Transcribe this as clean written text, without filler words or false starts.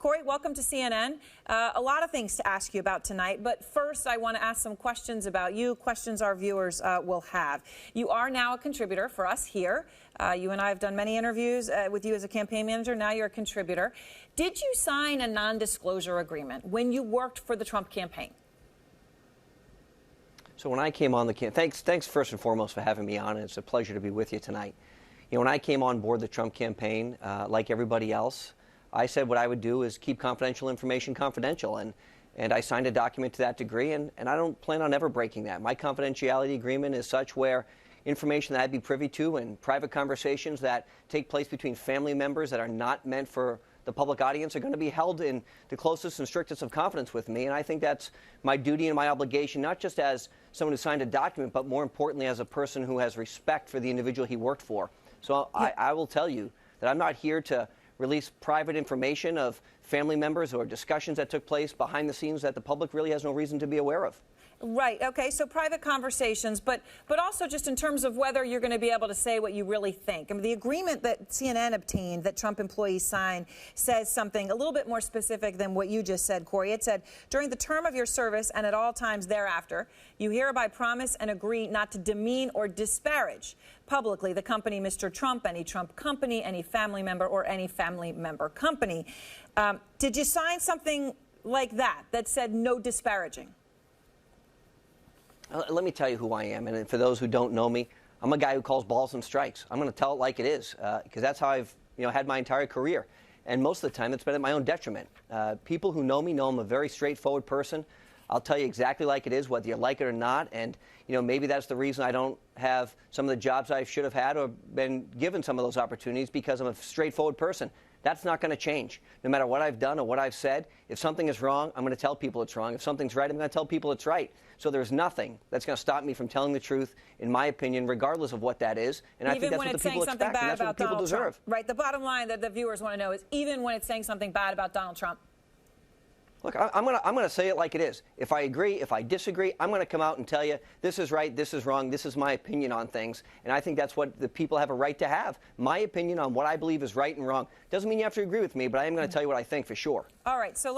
Corey, welcome to CNN. A lot of things to ask you about tonight, but first I want to ask some questions about you, questions our viewers will have. You are now a contributor for us here. You and I have done many interviews with you as a campaign manager. Now you're a contributor. Did you sign a non-disclosure agreement when you worked for the Trump campaign? So when I came on the campaign, thanks first and foremost for having me on. It's a pleasure to be with you tonight. You know, when I came on board the Trump campaign, like everybody else, I said what I would do is keep confidential information confidential, and I signed a document to that degree, and I don't plan on ever breaking that. My confidentiality agreement is such where information that I'd be privy to and private conversations that take place between family members that are not meant for the public audience are going to be held in the closest and strictest of confidence with me, and I think that's my duty and my obligation, not just as someone who signed a document, but more importantly as a person who has respect for the individual he worked for. So I will tell you that I'm not here to release private information of family members or discussions that took place behind the scenes that the public really has no reason to be aware of. Right. Okay. So private conversations, but also just in terms of whether you're going to be able to say what you really think. I mean, the agreement that CNN obtained that Trump employees signed says something a little bit more specific than what you just said, Corey. It said, during the term of your service and at all times thereafter, you hereby promise and agree not to demean or disparage publicly the company Mr. Trump, any Trump company, any family member, or any family member company. Did you sign something like that said no disparaging? Let me tell you who I am, and for those who don't know me, I'm a guy who calls balls and strikes. I'm going to tell it like it is, because that's how I've had my entire career, and most of the time it's been at my own detriment. People who know me know I'm a very straightforward person. I'll tell you exactly like it is, whether you like it or not, and maybe that's the reason I don't have some of the jobs I should have had or been given some of those opportunities, because I'm a straightforward person. That's not going to change. No matter what I've done or what I've said, if something is wrong, I'm going to tell people it's wrong. If something's right, I'm going to tell people it's right. So there's nothing that's going to stop me from telling the truth, in my opinion, regardless of what that is. And I think that's what the people expect, and that's what people deserve. Right. The bottom line that the viewers want to know is, even when it's saying something bad about Donald Trump. Look, I'm going to say it like it is. If I agree, if I disagree, I'm going to come out and tell you this is right, this is wrong, this is my opinion on things. And I think that's what the people have a right to have. My opinion on what I believe is right and wrong. Doesn't mean you have to agree with me, but I am going to tell you what I think for sure. All right. So